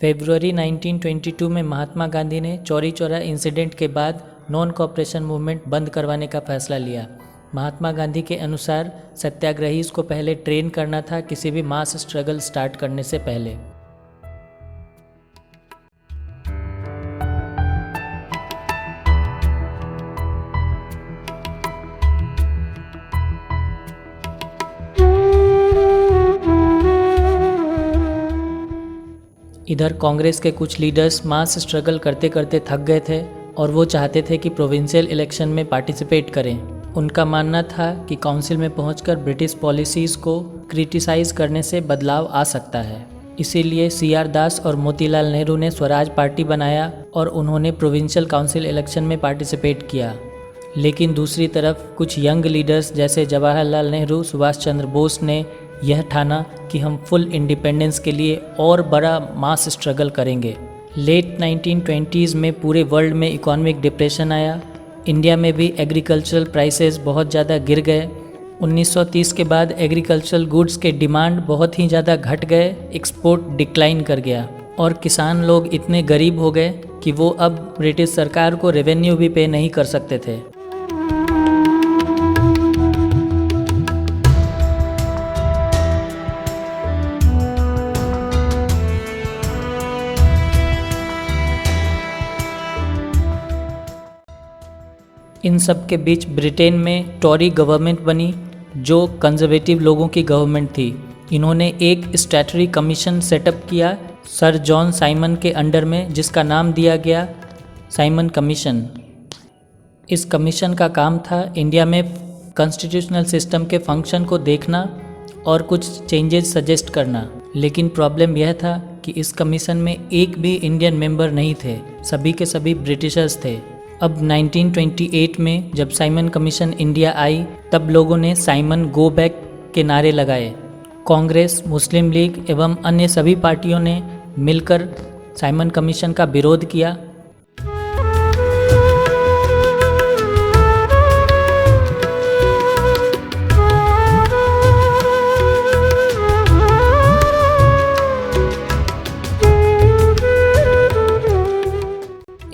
फरवरी 1922 में महात्मा गांधी ने चौरी चौरा इंसिडेंट के बाद नॉन कॉपरेशन मूवमेंट बंद करवाने का फैसला लिया। महात्मा गांधी के अनुसार सत्याग्रहीज को पहले ट्रेन करना था किसी भी मास स्ट्रगल स्टार्ट करने से पहले। इधर कांग्रेस के कुछ लीडर्स मास स्ट्रगल करते करते थक गए थे और वो चाहते थे कि प्रोविंशियल इलेक्शन में पार्टिसिपेट करें। उनका मानना था कि काउंसिल में पहुंचकर ब्रिटिश पॉलिसीज़ को क्रिटिसाइज करने से बदलाव आ सकता है। इसीलिए CR दास और मोतीलाल नेहरू ने स्वराज पार्टी बनाया और उन्होंने प्रोविंशियल काउंसिल इलेक्शन में पार्टिसिपेट किया। लेकिन दूसरी तरफ कुछ यंग लीडर्स जैसे जवाहरलाल नेहरू, सुभाष चंद्र बोस ने यह ठाना कि हम फुल इंडिपेंडेंस के लिए और बड़ा मास स्ट्रगल करेंगे। लेट 1920s में पूरे वर्ल्ड में इकोनॉमिक डिप्रेशन आया। इंडिया में भी एग्रीकल्चरल प्राइसेस बहुत ज़्यादा गिर गए। 1930 के बाद एग्रीकल्चरल गुड्स के डिमांड बहुत ही ज़्यादा घट गए, एक्सपोर्ट डिक्लाइन कर गया और किसान लोग इतने गरीब हो गए कि वो अब ब्रिटिश सरकार को रेवेन्यू भी पे नहीं कर सकते थे। इन सब के बीच ब्रिटेन में टॉरी गवर्नमेंट बनी जो कंजर्वेटिव लोगों की गवर्नमेंट थी। इन्होंने एक स्टैट्यूटरी कमीशन सेटअप किया सर जॉन साइमन के अंडर में, जिसका नाम दिया गया साइमन कमीशन। इस कमीशन का काम था इंडिया में कॉन्स्टिट्यूशनल सिस्टम के फंक्शन को देखना और कुछ चेंजेस सजेस्ट करना। लेकिन प्रॉब्लम यह था कि इस कमीशन में एक भी इंडियन मेंबर नहीं थे, सभी के सभी ब्रिटिशर्स थे। अब 1928 में जब साइमन कमीशन इंडिया आई तब लोगों ने साइमन गो बैक के नारे लगाए। कांग्रेस, मुस्लिम लीग एवं अन्य सभी पार्टियों ने मिलकर साइमन कमीशन का विरोध किया।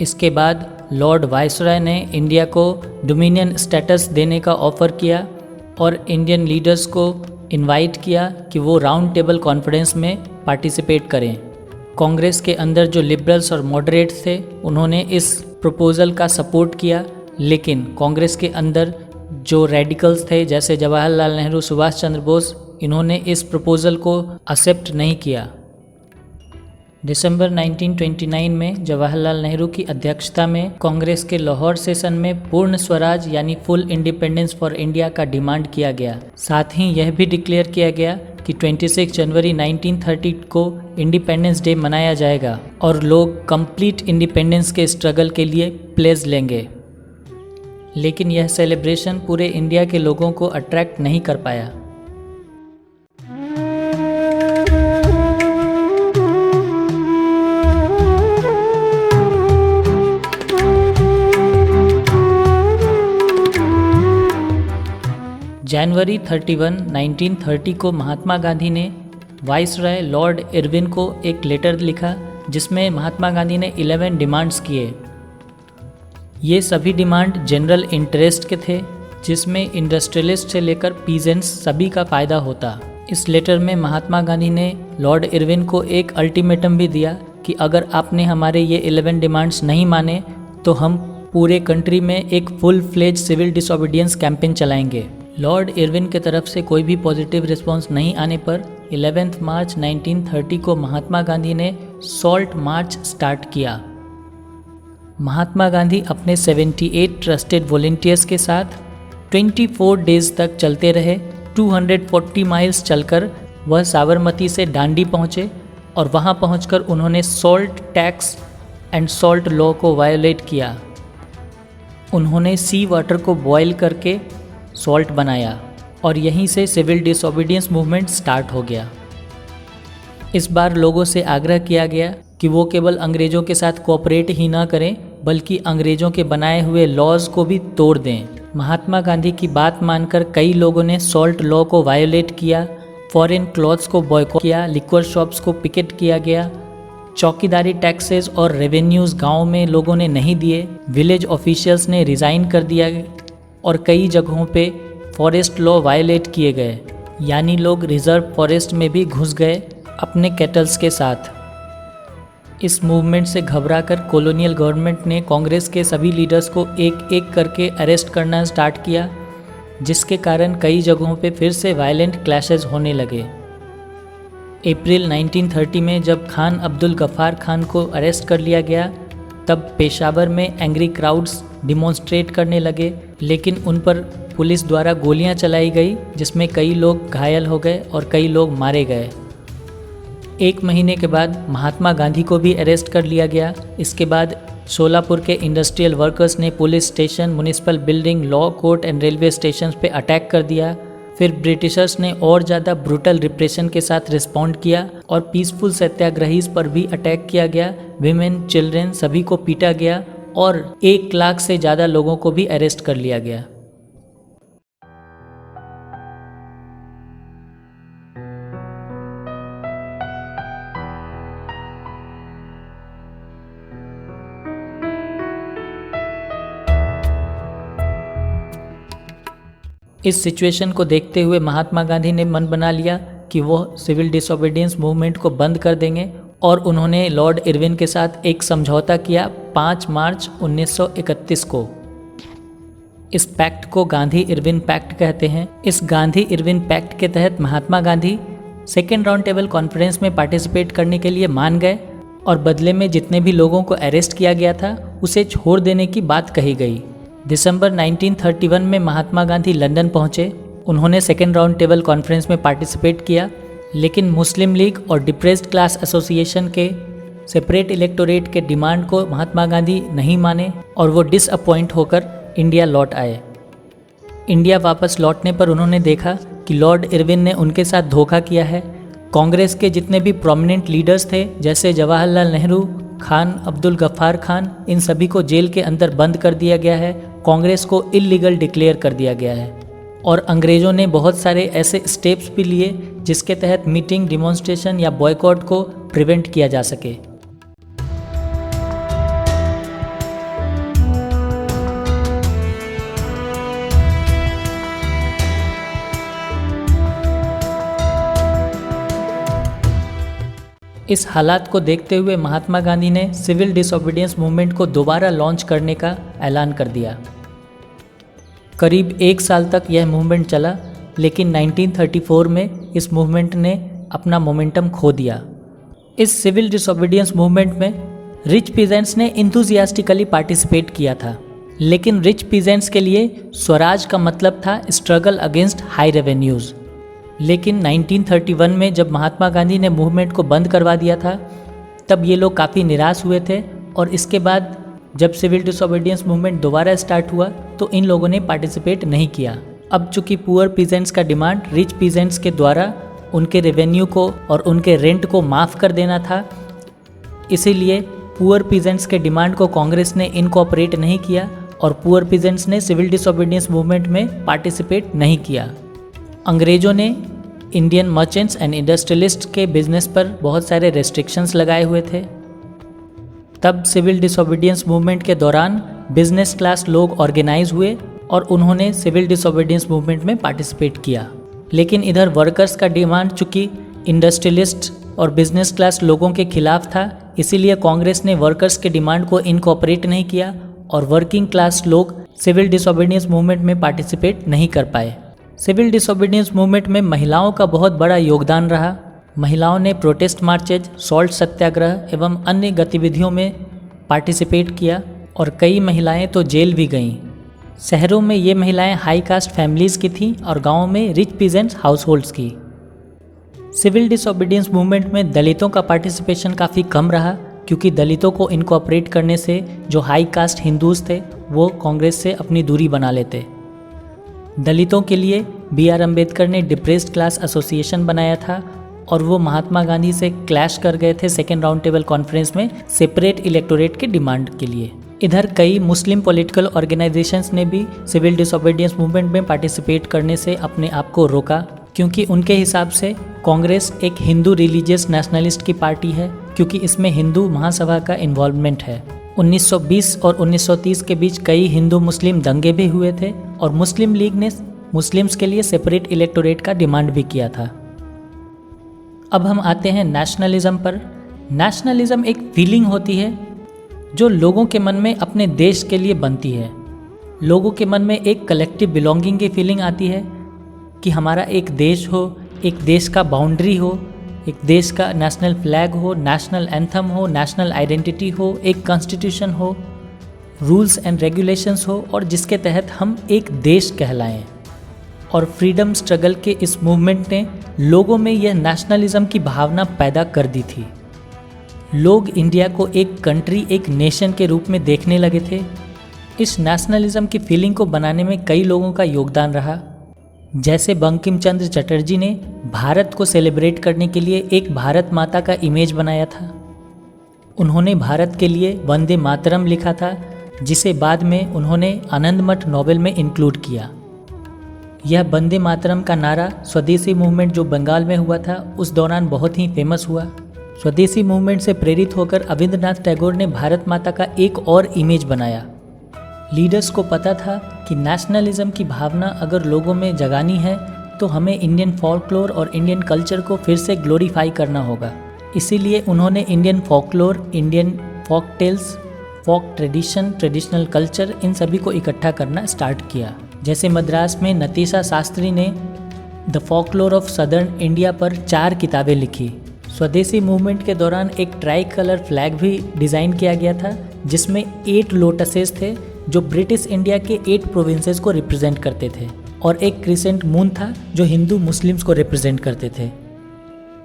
इसके बाद लॉर्ड वायसरॉय ने इंडिया को डोमिनियन स्टेटस देने का ऑफ़र किया और इंडियन लीडर्स को इनवाइट किया कि वो राउंड टेबल कॉन्फ्रेंस में पार्टिसिपेट करें। कांग्रेस के अंदर जो लिबरल्स और मॉडरेट्स थे उन्होंने इस प्रपोज़ल का सपोर्ट किया, लेकिन कांग्रेस के अंदर जो रेडिकल्स थे जैसे जवाहरलाल नेहरू, सुभाष चंद्र बोस, इन्होंने इस प्रपोज़ल को एक्सेप्ट नहीं किया। दिसंबर 1929 में जवाहरलाल नेहरू की अध्यक्षता में कांग्रेस के लाहौर सेशन में पूर्ण स्वराज यानी फुल इंडिपेंडेंस फॉर इंडिया का डिमांड किया गया। साथ ही यह भी डिक्लेयर किया गया कि 26 जनवरी 1930 को इंडिपेंडेंस डे मनाया जाएगा और लोग कंप्लीट इंडिपेंडेंस के स्ट्रगल के लिए प्लेज लेंगे। लेकिन यह सेलिब्रेशन पूरे इंडिया के लोगों को अट्रैक्ट नहीं कर पाया। जनवरी 31, 1930 को महात्मा गांधी ने वाइसरॉय लॉर्ड इरविन को एक लेटर लिखा जिसमें महात्मा गांधी ने 11 डिमांड्स किए। ये सभी डिमांड जनरल इंटरेस्ट के थे जिसमें इंडस्ट्रियलिस्ट से लेकर पीजेंट्स सभी का फ़ायदा होता। इस लेटर में महात्मा गांधी ने लॉर्ड इरविन को एक अल्टीमेटम भी दिया कि अगर आपने हमारे ये 11 डिमांड्स नहीं माने तो हम पूरे कंट्री में एक full fledge civil disobedience campaign चलाएंगे। लॉर्ड इरविन के तरफ से कोई भी पॉजिटिव रिस्पांस नहीं आने पर 11 मार्च 1930 को महात्मा गांधी ने सॉल्ट मार्च स्टार्ट किया। महात्मा गांधी अपने 78 ट्रस्टेड वॉलंटियर्स के साथ 24 डेज तक चलते रहे। 240 माइल्स चलकर वह साबरमती से डांडी पहुँचे और वहाँ पहुँचकर उन्होंने salt tax and salt law को वायोलेट किया। उन्होंने सी वाटर को बॉयल करके सॉल्ट बनाया और यहीं से सिविल डिसोबीडियंस मूवमेंट स्टार्ट हो गया। इस बार लोगों से आग्रह किया गया कि वो केवल अंग्रेज़ों के साथ कोऑपरेट ही ना करें बल्कि अंग्रेज़ों के बनाए हुए लॉज को भी तोड़ दें। महात्मा गांधी की बात मानकर कई लोगों ने सॉल्ट लॉ को वायोलेट किया, फॉरेन क्लॉथ्स को बॉयकॉट किया, लिक्वर शॉप्स को पिकेट किया गया, चौकीदारी टैक्सेस और रेवेन्यूज़ गांव में लोगों ने नहीं दिए, विलेज ऑफिशियल्स ने रिज़ाइन कर दिया और कई जगहों पे फॉरेस्ट लॉ वायलेट किए गए, यानी लोग रिजर्व फॉरेस्ट में भी घुस गए अपने कैटल्स के साथ। इस मूवमेंट से घबराकर कॉलोनियल गवर्नमेंट ने कांग्रेस के सभी लीडर्स को एक एक करके अरेस्ट करना स्टार्ट किया, जिसके कारण कई जगहों पे फिर से वायलेंट क्लैशेस होने लगे। अप्रैल 1930 में जब खान अब्दुल गफ्फार खान को अरेस्ट कर लिया गया, तब पेशावर में एंग्री क्राउड्स डिमॉन्स्ट्रेट करने लगे, लेकिन उन पर पुलिस द्वारा गोलियां चलाई गई, जिसमें कई लोग घायल हो गए और कई लोग मारे गए। 1 महीने के बाद महात्मा गांधी को भी अरेस्ट कर लिया गया। इसके बाद शोलापुर के इंडस्ट्रियल वर्कर्स ने police station, municipal building, law court and railway station पे अटैक कर दिया। फिर ब्रिटिशर्स ने और ज़्यादा ब्रूटल रिप्रेशन के साथ रिस्पॉन्ड किया और पीसफुल सत्याग्रहीज पर भी अटैक किया गया। विमेन, चिल्ड्रेन सभी को पीटा गया और 1 लाख से ज़्यादा लोगों को भी अरेस्ट कर लिया गया। इस सिचुएशन को देखते हुए महात्मा गांधी ने मन बना लिया कि वो सिविल डिसोबीडियंस मूवमेंट को बंद कर देंगे और उन्होंने लॉर्ड इरविन के साथ एक समझौता किया 5 मार्च 1931 को। इस पैक्ट को गांधी इरविन पैक्ट कहते हैं। इस गांधी इरविन पैक्ट के तहत Mahatma Gandhi second round table conference में पार्टिसिपेट करने के लिए मान गए और बदले में जितने भी लोगों को अरेस्ट किया गया था उसे छोड़ देने की बात कही गई। दिसंबर 1931 में महात्मा गांधी लंदन पहुंचे। उन्होंने सेकेंड राउंड टेबल कॉन्फ्रेंस में पार्टिसिपेट किया, लेकिन मुस्लिम लीग और डिप्रेस्ड क्लास एसोसिएशन के सेपरेट इलेक्टोरेट के डिमांड को महात्मा गांधी नहीं माने और वो डिसअपॉइंट होकर इंडिया लौट आए। इंडिया वापस लौटने पर उन्होंने देखा कि लॉर्ड इरविन ने उनके साथ धोखा किया है। कांग्रेस के जितने भी प्रोमिनेंट लीडर्स थे, जैसे जवाहरलाल नेहरू, खान अब्दुल गफ्फार खान, इन सभी को जेल के अंदर बंद कर दिया गया है। कांग्रेस को इल्लीगल डिक्लेयर कर दिया गया है और अंग्रेज़ों ने बहुत सारे ऐसे स्टेप्स भी लिए जिसके तहत मीटिंग, डिमॉन्स्ट्रेशन या बॉयकॉट को प्रिवेंट किया जा सके। इस हालात को देखते हुए महात्मा गांधी ने सिविल डिसोबीडियंस मूवमेंट को दोबारा लॉन्च करने का ऐलान कर दिया। करीब 1 साल तक यह मूवमेंट चला, लेकिन 1934 में इस मूवमेंट ने अपना मोमेंटम खो दिया। इस सिविल डिसोबीडियंस मूवमेंट में रिच पीजेंट्स ने इंथुजियास्टिकली पार्टिसिपेट किया था, लेकिन रिच पीजेंट्स के लिए स्वराज का मतलब था स्ट्रगल अगेंस्ट हाई रेवेन्यूज़। लेकिन 1931 में जब महात्मा गांधी ने मूवमेंट को बंद करवा दिया था, तब ये लोग काफ़ी निराश हुए थे और इसके बाद जब सिविल डिसोबीडियंस मूवमेंट दोबारा स्टार्ट हुआ तो इन लोगों ने पार्टिसिपेट नहीं किया। अब चूँकि पुअर पीजेंट्स का डिमांड रिच पीजेंट्स के द्वारा उनके रेवेन्यू को और उनके रेंट को माफ़ कर देना था, इसीलिए पुअर पीजेंट्स के डिमांड को कांग्रेस ने इनकॉर्पोरेट नहीं किया और पुअर पीजेंट्स ने सिविल डिसोबीडियंस मूवमेंट में पार्टिसिपेट नहीं किया। अंग्रेज़ों ने इंडियन मर्चेंट्स एंड इंडस्ट्रियलिस्ट के बिजनेस पर बहुत सारे रेस्ट्रिक्शंस लगाए हुए थे। तब सिविल डिसोबीडियंस मूवमेंट के दौरान बिजनेस क्लास लोग ऑर्गेनाइज हुए और उन्होंने सिविल डिसोबीडियंस मूवमेंट में पार्टिसिपेट किया। लेकिन इधर वर्कर्स का डिमांड चूँकि इंडस्ट्रियलिस्ट और बिजनेस क्लास लोगों के खिलाफ था, इसीलिए कांग्रेस ने वर्कर्स के डिमांड को इनकॉर्पोरेट नहीं किया और वर्किंग क्लास लोग सिविल डिसोबीडियंस मूवमेंट में पार्टिसिपेट नहीं कर पाए। सिविल डिसोबीडियंस मूवमेंट में महिलाओं का बहुत बड़ा योगदान रहा। महिलाओं ने प्रोटेस्ट मार्चेज, सॉल्ट सत्याग्रह एवं अन्य गतिविधियों में पार्टिसिपेट किया और कई महिलाएं तो जेल भी गईं। शहरों में ये महिलाएं हाई कास्ट फैमिलीज़ की थीं और गांवों में रिच पीजेंट्स हाउस होल्ड्स की। सिविल डिसोबीडियंस मूवमेंट में दलितों का पार्टिसिपेशन काफ़ी कम रहा, क्योंकि दलितों को इनकॉर्पोरेट करने से जो हाई कास्ट हिंदूज़ थे वो कांग्रेस से अपनी दूरी बना लेते। दलितों के लिए B.R. अम्बेडकर ने डिप्रेस्ड क्लास एसोसिएशन बनाया था और वो महात्मा गांधी से क्लैश कर गए थे सेकेंड राउंड टेबल कॉन्फ्रेंस में सेपरेट इलेक्टोरेट के डिमांड के लिए। इधर कई मुस्लिम पॉलिटिकल ऑर्गेनाइजेशंस ने भी सिविल डिसोबीडियंस मूवमेंट में पार्टिसिपेट करने से अपने आप को रोका, क्योंकि उनके हिसाब से कांग्रेस एक हिंदू रिलीजियस नेशनलिस्ट की पार्टी है क्योंकि इसमें हिंदू महासभा का इन्वॉल्वमेंट है। 1920 और 1930 के बीच कई हिंदू मुस्लिम दंगे भी हुए थे और मुस्लिम लीग ने मुस्लिम्स के लिए सेपरेट इलेक्टोरेट का डिमांड भी किया था। अब हम आते हैं नेशनलिज्म पर। नेशनलिज्म एक फीलिंग होती है जो लोगों के मन में अपने देश के लिए बनती है। लोगों के मन में एक कलेक्टिव बिलोंगिंग की फीलिंग आती है कि हमारा एक देश हो, एक देश का बाउंड्री हो, एक देश का नेशनल फ्लैग हो, नेशनल एंथम हो, नेशनल आइडेंटिटी हो, एक कॉन्स्टिट्यूशन हो, रूल्स एंड रेगुलेशंस हो और जिसके तहत हम एक देश कहलाएं। और फ्रीडम स्ट्रगल के इस मूवमेंट ने लोगों में यह नेशनलिज्म की भावना पैदा कर दी थी। लोग इंडिया को एक कंट्री, एक नेशन के रूप में देखने लगे थे। इस नेशनलिज्म की फीलिंग को बनाने में कई लोगों का योगदान रहा, जैसे बंकिम चंद्र चटर्जी ने भारत को सेलिब्रेट करने के लिए एक भारत माता का इमेज बनाया था। उन्होंने भारत के लिए वंदे मातरम लिखा था, जिसे बाद में उन्होंने आनंदमठ नोवेल में इंक्लूड किया। यह वंदे मातरम का नारा स्वदेशी मूवमेंट जो बंगाल में हुआ था उस दौरान बहुत ही फेमस हुआ। स्वदेशी मूवमेंट से प्रेरित होकर रविंद्रनाथ टैगोर ने भारत माता का एक और इमेज बनाया। लीडर्स को पता था कि नेशनलिज्म की भावना अगर लोगों में जगानी है तो हमें इंडियन फोल्कलोर और इंडियन कल्चर को फिर से ग्लोरीफाई करना होगा। इसीलिए उन्होंने Indian folklore, Indian folk tales, folk tradition, traditional culture, इन सभी को इकट्ठा करना स्टार्ट किया। जैसे मद्रास में नतीशा शास्त्री ने the folklore of southern India पर 4 किताबें लिखी। स्वदेशी मूवमेंट के दौरान एक ट्राई कलर फ्लैग भी डिज़ाइन किया गया था जिसमें 8 लोटसेस थे जो ब्रिटिश इंडिया के 8 प्रोविंसेस को रिप्रेजेंट करते थे और एक क्रिसेंट मून था जो हिंदू मुस्लिम्स को रिप्रेजेंट करते थे।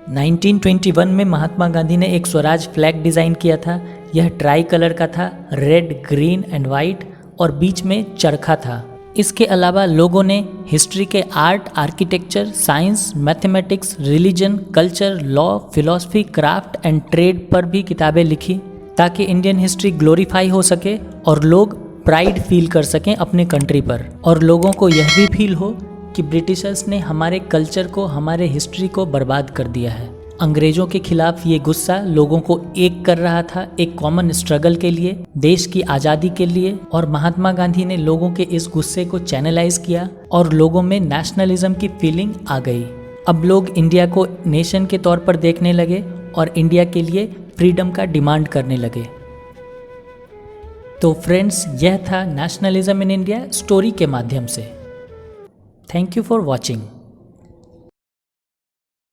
1921 में महात्मा गांधी ने एक स्वराज फ्लैग डिज़ाइन किया था। यह ट्राई कलर का था, रेड, ग्रीन एंड वाइट, और बीच में चरखा था। इसके अलावा लोगों ने हिस्ट्री के art, architecture, science, mathematics, religion, culture, law, philosophy, craft and trade पर भी किताबें लिखी ताकि इंडियन हिस्ट्री ग्लोरीफाई हो सके और लोग प्राइड फील कर सकें अपने कंट्री पर, और लोगों को यह भी फील हो कि ब्रिटिशर्स ने हमारे कल्चर को, हमारे हिस्ट्री को बर्बाद कर दिया है। अंग्रेज़ों के खिलाफ ये गुस्सा लोगों को एक कर रहा था, एक कॉमन स्ट्रगल के लिए, देश की आज़ादी के लिए, और महात्मा गांधी ने लोगों के इस गुस्से को चैनलाइज किया और लोगों में नेशनलिज्म की फीलिंग आ गई। अब लोग इंडिया को नेशन के तौर पर देखने लगे और इंडिया के लिए फ्रीडम का डिमांड करने लगे। तो फ्रेंड्स, यह था नेशनलिज्म इन इंडिया स्टोरी के माध्यम से। Thank you for watching.